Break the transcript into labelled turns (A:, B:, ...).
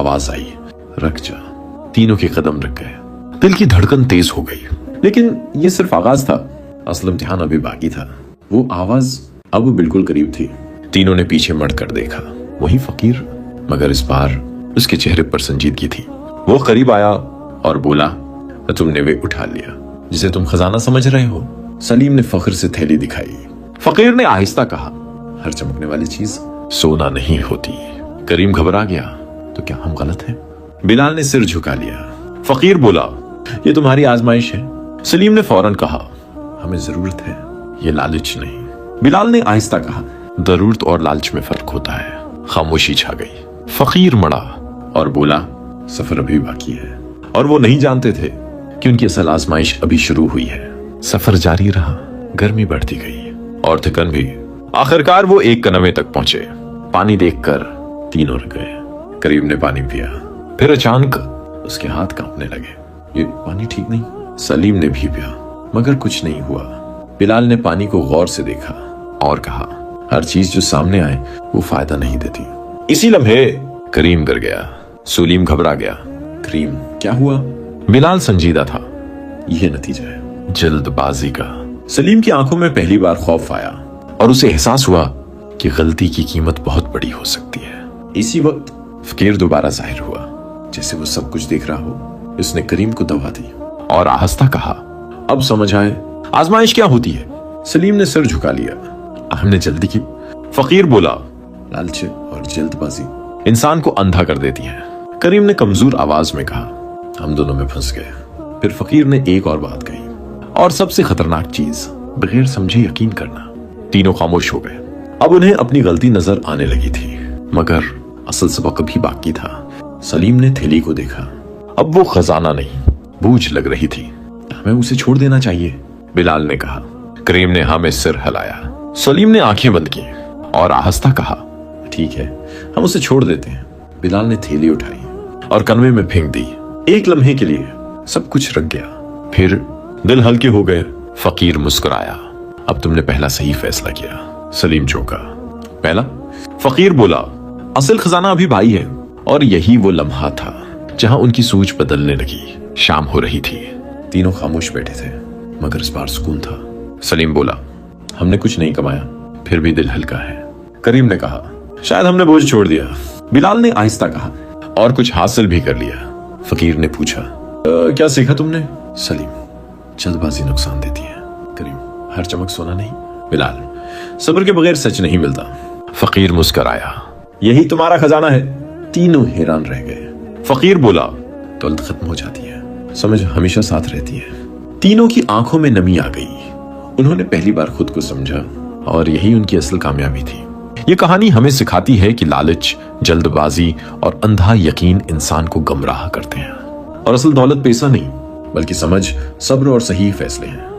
A: आवाज आई, रख जा। तीनों के कदम रुक गए। दिल की धड़कन तेज हो गई, लेकिन ये सिर्फ आगाज था, असल इम्तिहान अभी बाकी था। वो आवाज अब बिल्कुल करीब थी। तीनों ने पीछे मुड़कर देखा, वही फकीर, मगर इस बार उसके चेहरे पर संजीदगी थी। वो करीब आया और बोला, तुमने वे उठा लिया जिसे तुम खजाना समझ रहे हो। सलीम ने फख्र से थैली दिखाई। फकीर ने आहिस्ता कहा, हर चमकने वाली चीज सोना नहीं होती। करीम घबरा गया, तो क्या हम गलत हैं? बिलाल ने सिर झुका लिया। फकीर बोला, ये तुम्हारी आजमाइश है। सलीम ने फौरन कहा, हमें जरूरत है, ये लालच नहीं। बिलाल ने आहिस्ता कहा, जरूरत और लालच में फर्क होता है। खामोशी छा गई। फकीर मड़ा और बोला, सफर अभी बाकी है। और वो नहीं जानते थे कि उनकी असल आजमाइश अभी शुरू हुई है। सफर जारी रहा, गर्मी बढ़ती गई और थकन भी। आखिरकार वो एक कनवे तक पहुंचे। पानी देखकर तीनों रुक गए। करीम ने पानी पिया, फिर अचानक उसके हाथ कांपने लगे। ये पानी ठीक नहीं। सलीम ने भी पिया, मगर कुछ नहीं हुआ। बिलाल ने पानी को गौर से देखा और कहा, हर चीज जो सामने आए वो फायदा नहीं देती। इसी लम्हे करीम गिर गया। सलीम घबरा गया। करीम, क्या हुआ? बिलाल संजीदा था। यह नतीजा है जल्दबाजी का। सलीम की आंखों में पहली बार खौफ आया और उसे एहसास हुआ कि गलती की कीमत बहुत बड़ी हो सकती है। इसी वक्त फकीर दोबारा जाहिर हुआ, जैसे वो सब कुछ देख रहा हो। उसने करीम को दबा दी और आहिस्ता कहा, अब समझ आए आजमाइश क्या होती है। सलीम ने सिर झुका लिया। हमने जल्दी की। फकीर बोला, लालच और जल्दबाजी इंसान को अंधा कर देती है। करीम ने कमजोर आवाज में कहा, हम दोनों में फंस गए। फिर फकीर ने एक और बात कही, और सबसे खतरनाक चीज, बगैर समझे यकीन करना। तीनों खामोश हो गए। अब उन्हें अपनी गलती नजर आने लगी थी, मगर असल सबक अभी बाकी था। सलीम ने थैली को देखा। अब वो खजाना नहीं, बूझ लग रही थी। हमें उसे छोड़ देना चाहिए, बिलाल ने कहा। करीम ने हाँ में सिर हिलाया। सलीम ने आंखें बंद की और आहिस्ता कहा, ठीक है, हम उसे छोड़ देते हैं। बिलाल ने थैली उठाई और कनवे में फेंक दी। एक लम्हे के लिए सब कुछ रख गया, फिर दिल हल्के हो गए। फकीर मुस्कुराया, अब तुमने पहला सही फैसला किया। सलीम चौंका। पहला? फकीर बोला, असल खजाना अभी भाई है। और यही वो लम्हा था जहां उनकी सोच बदलने लगी। शाम हो रही थी। तीनों खामोश बैठे थे, मगर इस बार सुकून था। सलीम बोला, हमने कुछ नहीं कमाया, फिर भी दिल हल्का है। करीम ने कहा, शायद हमने बोझ छोड़ दिया। बिलाल ने आहिस्ता कहा, और कुछ हासिल भी कर लिया। फकीर ने पूछा, क्या सीखा तुमने? सलीम, जल्दबाजी नुकसान देती है। करीम, हर चमक सोना नहीं। बिलाल, सब्र के बगैर सच नहीं मिलता। फकीर मुस्कुराया, यही तुम्हारा खजाना है। तीनों हैरान रह गए। फकीर बोला, दौलत खत्म हो जाती है, समझ हमेशा साथ रहती है। तीनों की आंखों में नमी आ गई। उन्होंने पहली बार खुद को समझा, और यही उनकी असल कामयाबी थी। ये कहानी हमें सिखाती है कि लालच, जल्दबाजी और अंधा यकीन इंसान को गुमराह करते हैं। और असल दौलत पैसा नहीं, बल्कि समझ, सब्र और सही फैसले हैं।